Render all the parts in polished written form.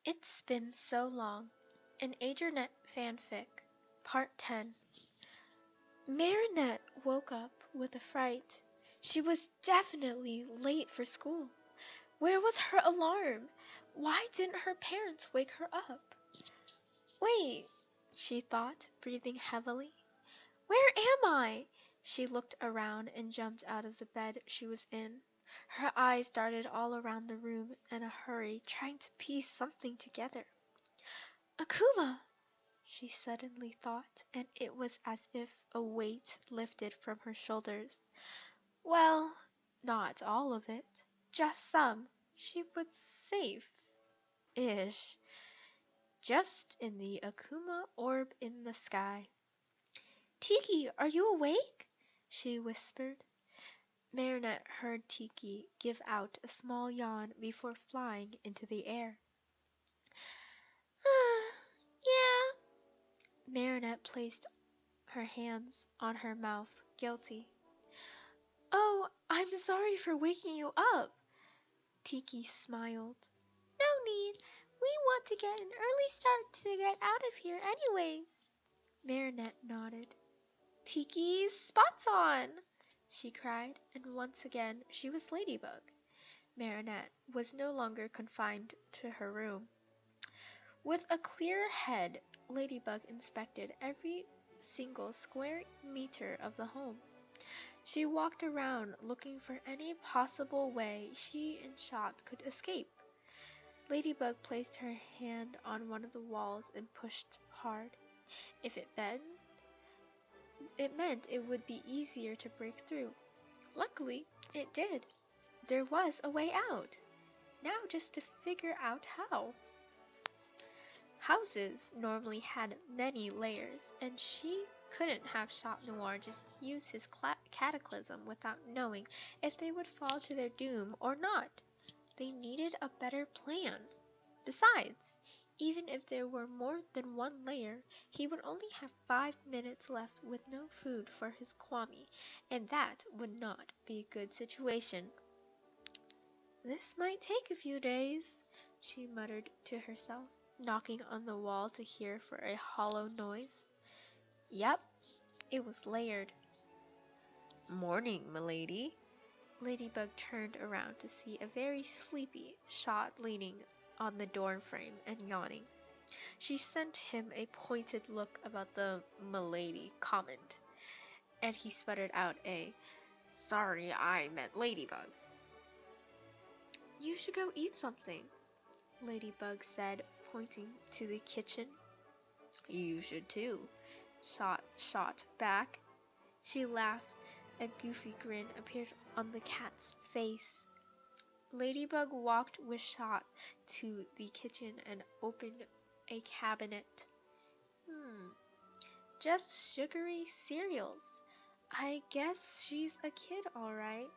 It's been so long. An Adrienette fanfic, Part 10. Marinette woke up with a fright. She was definitely late for school. Where was her alarm? Why didn't her parents wake her up? Wait, she thought, breathing heavily. Where am I? She looked around and jumped out of the bed she was in. Her eyes darted all around the room in a hurry, trying to piece something together. Akuma! She suddenly thought, and it was as if a weight lifted from her shoulders. Well, not all of it, just some. She was safe-ish, just in the Akuma orb in the sky. Tiki, are you awake? She whispered. Marinette heard Tiki give out a small yawn before flying into the air. Yeah. Marinette placed her hands on her mouth, guilty. Oh, I'm sorry for waking you up. Tiki smiled. No need. We want to get an early start to get out of here anyways. Marinette nodded. Tiki's spots on, she cried, and once again she was Ladybug. Marinette was no longer confined to her room. With a clear head, Ladybug inspected every single square meter of the home. She walked around looking for any possible way she and Shot could escape. Ladybug placed her hand on one of the walls and pushed hard. If it bent, it meant it would be easier to break through. Luckily, it did. There was a way out. Now just to figure out how. Houses normally had many layers, and she couldn't have Chat Noir just use his cataclysm without knowing if they would fall to their doom or not. They needed a better plan. Besides, even if there were more than one layer, he would only have 5 minutes left with no food for his Kwami, and that would not be a good situation. This might take a few days, she muttered to herself, knocking on the wall to hear for a hollow noise. Yep, it was layered. Morning, milady. Ladybug turned around to see a very sleepy Shot leaning on the door frame and yawning. She sent him a pointed look about the milady comment, and he sputtered out a, "Sorry, I meant Ladybug." You should go eat something, Ladybug said, pointing to the kitchen. You should too, Shot back. She laughed. A goofy grin appeared on the cat's face. Ladybug walked with Shot to the kitchen and opened a cabinet. Just sugary cereals. I guess she's a kid, all right.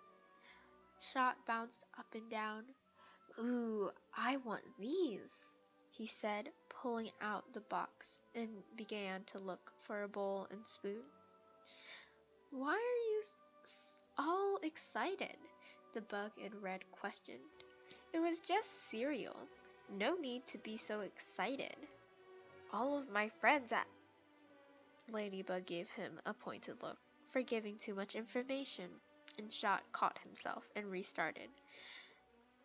Shot bounced up and down. Ooh, I want these, he said, pulling out the box, and began to look for a bowl and spoon. Why are you all excited? The bug in red questioned. It was just cereal. No need to be so excited. All of my friends at... Ladybug gave him a pointed look for giving too much information, and Shot caught himself and restarted.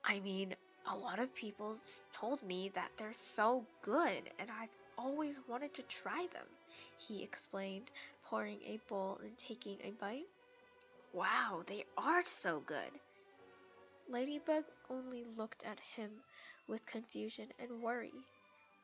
I mean, a lot of people told me that they're so good, and I've always wanted to try them, he explained, pouring a bowl and taking a bite. Wow, they are so good. Ladybug only looked at him with confusion and worry.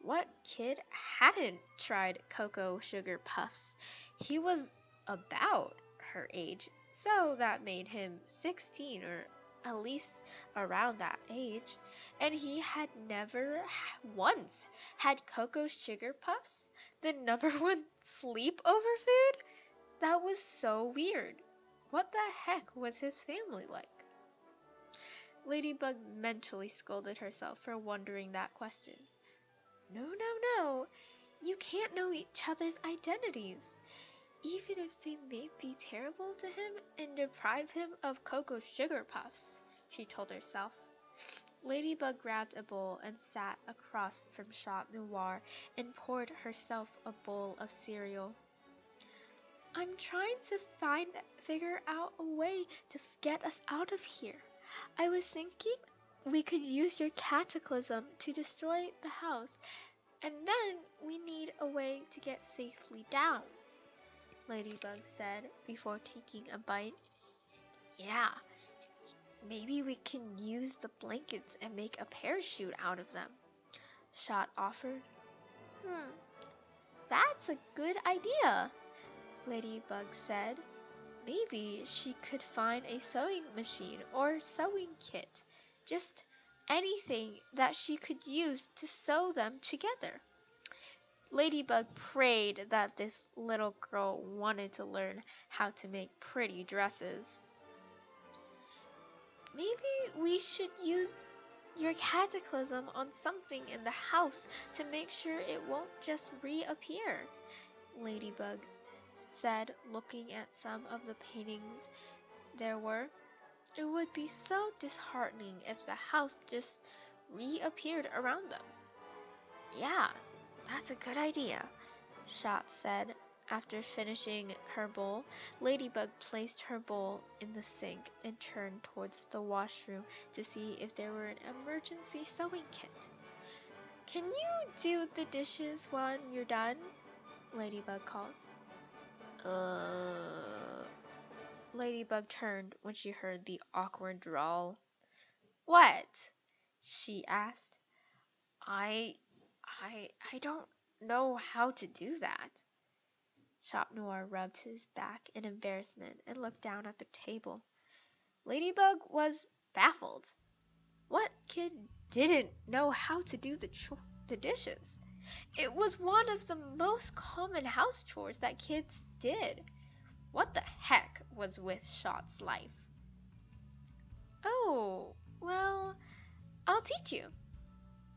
What kid hadn't tried cocoa sugar puffs? He was about her age, so that made him 16 or at least around that age, and he had never once had cocoa sugar puffs, the #1 sleepover food? That was so weird. What the heck was his family like? Ladybug mentally scolded herself for wondering that question. No. You can't know each other's identities, even if they may be terrible to him and deprive him of cocoa sugar puffs, she told herself. Ladybug grabbed a bowl and sat across from Chat Noir and poured herself a bowl of cereal. I'm trying to figure out a way to get us out of here. I was thinking we could use your cataclysm to destroy the house, and then we need a way to get safely down, Ladybug said before taking a bite. Yeah, maybe we can use the blankets and make a parachute out of them, Shot offered. That's a good idea, Ladybug said. Maybe she could find a sewing machine or sewing kit, just anything that she could use to sew them together. Ladybug prayed that this little girl wanted to learn how to make pretty dresses. Maybe we should use your cataclysm on something in the house to make sure it won't just reappear, Ladybug said, looking at some of the paintings there were. It would be so disheartening if the house just reappeared around them. Yeah, that's a good idea, Shot said. After finishing her bowl, Ladybug placed her bowl in the sink and turned towards the washroom to see if there were an emergency sewing kit. Can you do the dishes when you're done? Ladybug called. Ladybug turned when she heard the awkward drawl. What? She asked. I don't know how to do that. Chat Noir rubbed his back in embarrassment and looked down at the table. Ladybug was baffled. What kid didn't know how to do the dishes? It was one of the most common house chores that kids did. What the heck was with Shot's life? Oh, well, I'll teach you,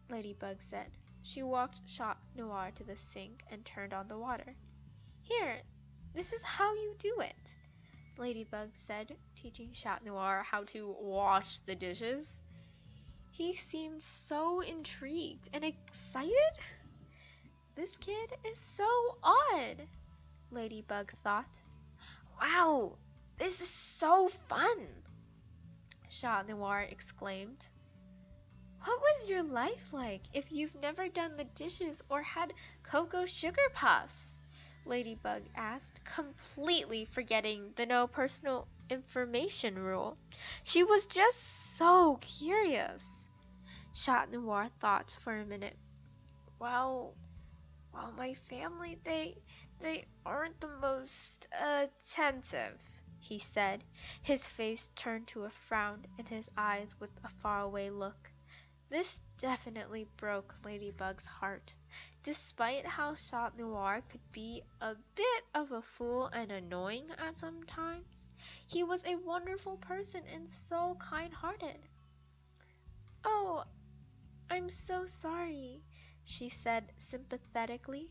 Ladybug said. She walked Chat Noir to the sink and turned on the water. Here, this is how you do it, Ladybug said, teaching Chat Noir how to wash the dishes. He seemed so intrigued and excited. This kid is so odd, Ladybug thought. Wow, this is so fun, Chat Noir exclaimed. What was your life like if you've never done the dishes or had cocoa sugar puffs? Ladybug asked, completely forgetting the no personal information rule. She was just so curious. Chat Noir thought for a minute. Well, my family, they aren't the most attentive, he said, his face turned to a frown and his eyes with a faraway look. This definitely broke Ladybug's heart. Despite how Chat Noir could be a bit of a fool and annoying at some times, he was a wonderful person and so kind-hearted. Oh, I'm so sorry, she said sympathetically.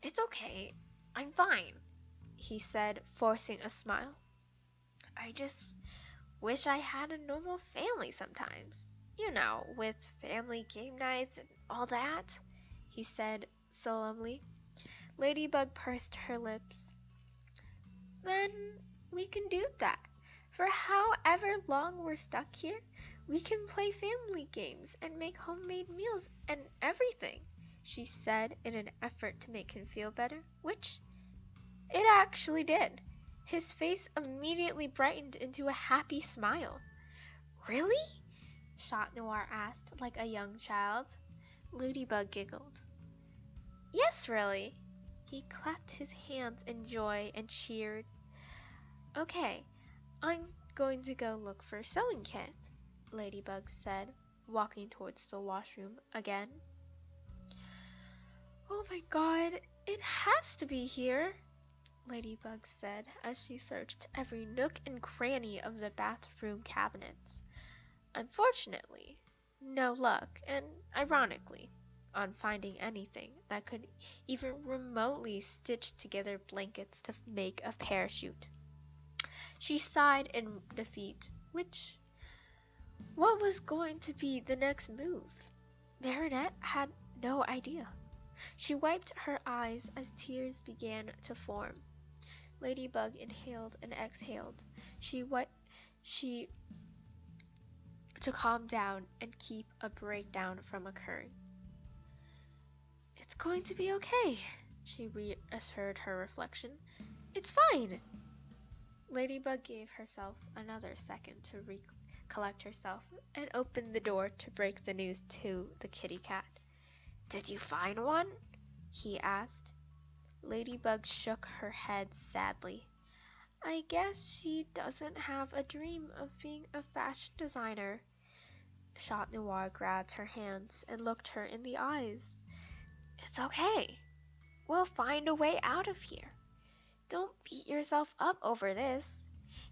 It's okay, I'm fine, he said, forcing a smile. I just wish I had a normal family sometimes. You know, with family game nights and all that, he said solemnly. Ladybug pursed her lips. Then we can do that. For however long we're stuck here, we can play family games and make homemade meals and everything, she said in an effort to make him feel better, which it actually did. His face immediately brightened into a happy smile. Really? Chat Noir asked, like a young child. Ladybug giggled. Yes, really. He clapped his hands in joy and cheered. Okay, I'm going to go look for a sewing kit, Ladybug said, walking towards the washroom again. Oh my god, it has to be here, Ladybug said as she searched every nook and cranny of the bathroom cabinets. Unfortunately, no luck, and ironically, on finding anything that could even remotely stitch together blankets to make a parachute. She sighed in defeat, which What was going to be the next move? Marinette had no idea. She wiped her eyes as tears began to form. Ladybug inhaled and exhaled. She to calm down and keep a breakdown from occurring. It's going to be okay, she reassured her reflection. It's fine. Ladybug gave herself another second to recollect herself and opened the door to break the news to the kitty cat. Did you find one? He asked. Ladybug shook her head sadly. I guess she doesn't have a dream of being a fashion designer. Chat Noir grabbed her hands and looked her in the eyes. It's okay. We'll find a way out of here. Don't beat yourself up over this.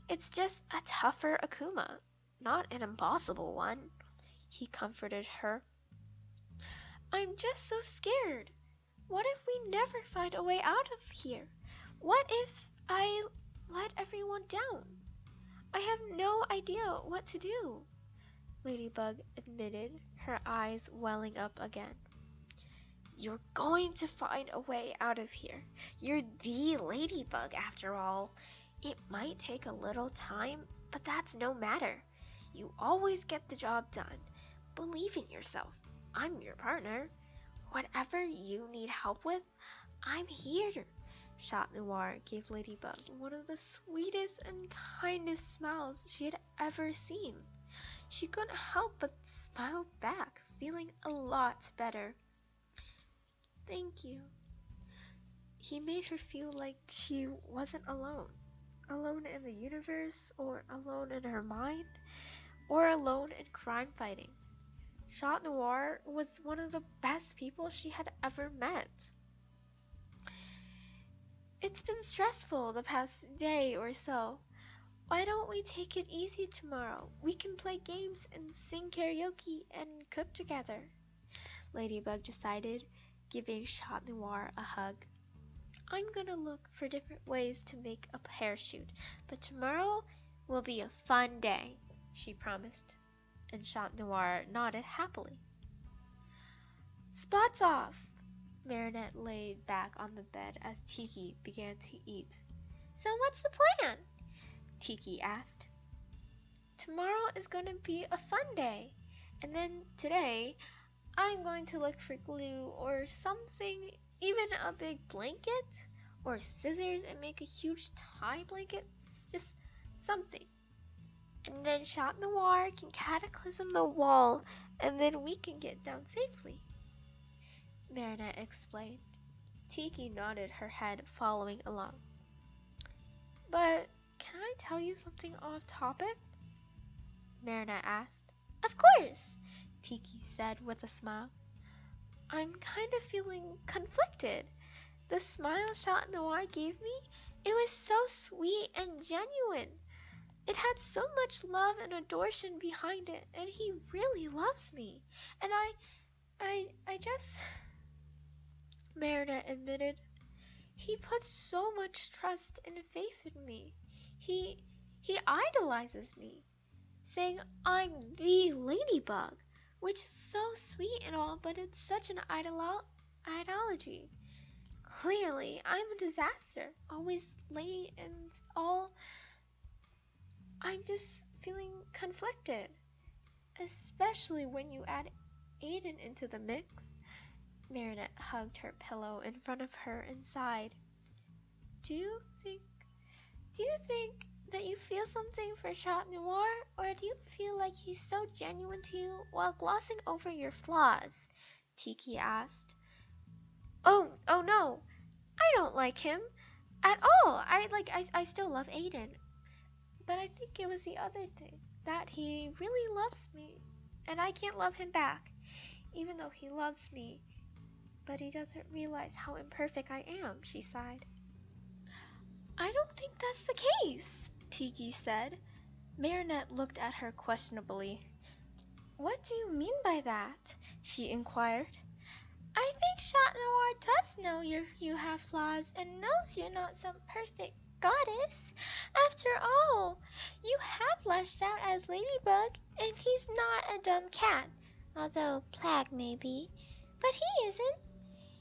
It's just a tougher Akuma, not an impossible one. He comforted her. I'm just so scared. What if we never find a way out of here? What if I let everyone down? I have no idea what to do, Ladybug admitted, her eyes welling up again. You're going to find a way out of here. You're the Ladybug after all. It might take a little time, but that's no matter. You always get the job done. Believe in yourself. I'm your partner. Whatever you need help with, I'm here. Chat Noir gave Ladybug one of the sweetest and kindest smiles she had ever seen. She couldn't help but smile back, feeling a lot better. Thank you. He made her feel like she wasn't alone. Alone in the universe, or alone in her mind, or alone in crime fighting. Chat Noir was one of the best people she had ever met. It's been stressful the past day or so. Why don't we take it easy tomorrow? We can play games and sing karaoke and cook together. Ladybug decided, giving Chat Noir a hug. I'm gonna look for different ways to make a parachute, but tomorrow will be a fun day, she promised, and Chat Noir nodded happily. Spots off! Marinette laid back on the bed as Tiki began to eat. So what's the plan? Tiki asked. Tomorrow is going to be a fun day, and then today I'm going to look for glue or something, even a big blanket or scissors and make a huge tie blanket, just something. And then Chat Noir can cataclysm the wall, and then we can get down safely, Marinette explained. Tiki nodded her head, following along. But can I tell you something off topic? Marinette asked. Of course, Tiki said with a smile. I'm kind of feeling conflicted. The smile Chat Noir gave me, it was so sweet and genuine. It had so much love and adoration behind it, and he really loves me. And I just... Marinette admitted. He puts so much trust and faith in me. He idolizes me, saying I'm the Ladybug, which is so sweet and all, but it's such an ideology. Clearly, I'm a disaster, always late and all. I'm just feeling conflicted, especially when you add Aiden into the mix. Marinette hugged her pillow in front of her and sighed. Do you think that you feel something for Chat Noir, or do you feel like he's so genuine to you while glossing over your flaws? Tiki asked. Oh no, I don't like him at all. I still love Aiden, but I think it was the other thing, that he really loves me, and I can't love him back, even though he loves me. But he doesn't realize how imperfect I am, she sighed. I don't think that's the case, Tiki said. Marinette looked at her questionably. What do you mean by that? She inquired. I think Chat Noir does know you have flaws and knows you're not some perfect goddess. After all, you have lashed out as Ladybug, and he's not a dumb cat, although Plag may be. But he isn't.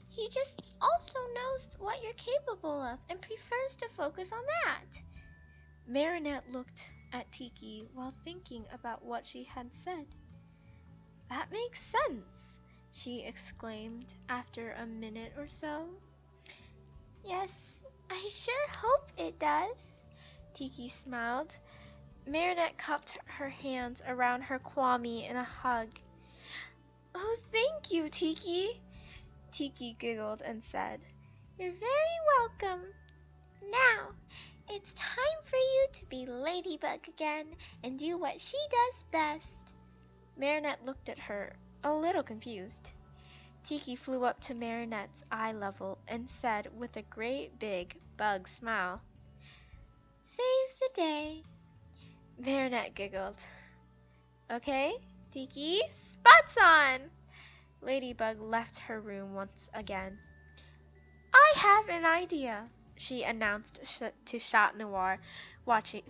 He just also knows what you're capable of and prefers to focus on that. Marinette looked at Tiki while thinking about what she had said. That makes sense, she exclaimed after a minute or so. Yes, I sure hope it does, Tiki smiled. Marinette cupped her hands around her Kwame in a hug. Oh, thank you, Tiki. Tiki giggled and said, You're very welcome. Now, it's time for you to be Ladybug again and do what she does best. Marinette looked at her, a little confused. Tiki flew up to Marinette's eye level and said with a great big bug smile, Save the day. Marinette giggled. Okay, Tiki, spots on! Ladybug left her room once again. I have an idea, she announced to Chat Noir,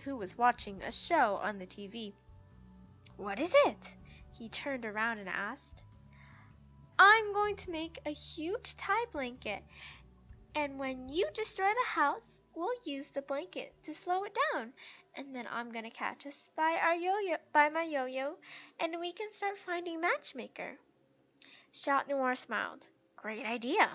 who was watching a show on the TV. What is it? He turned around and asked. I'm going to make a huge tie blanket, and when you destroy the house, we'll use the blanket to slow it down, and then I'm going to catch us by my yo-yo, and we can start finding Matchmaker. Chat Noir smiled. Great idea.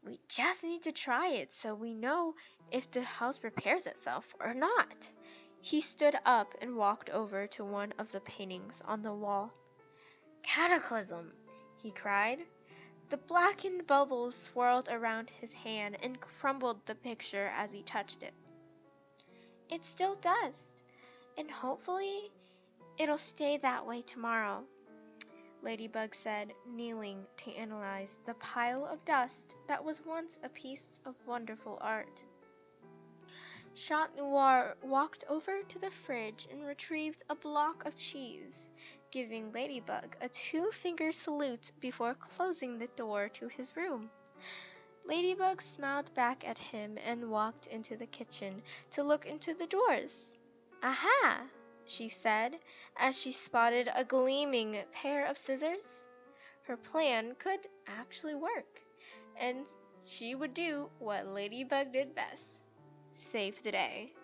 We just need to try it so we know if the house repairs itself or not. He stood up and walked over to one of the paintings on the wall. Cataclysm! He cried. The blackened bubbles swirled around his hand and crumbled the picture as he touched it. It's still dust, and hopefully it'll stay that way tomorrow, Ladybug said, kneeling to analyze the pile of dust that was once a piece of wonderful art. Chat Noir walked over to the fridge and retrieved a block of cheese, giving Ladybug a two-finger salute before closing the door to his room. Ladybug smiled back at him and walked into the kitchen to look into the drawers. Aha! She said, as she spotted a gleaming pair of scissors. Her plan could actually work, and she would do what Ladybug did best. Save the day.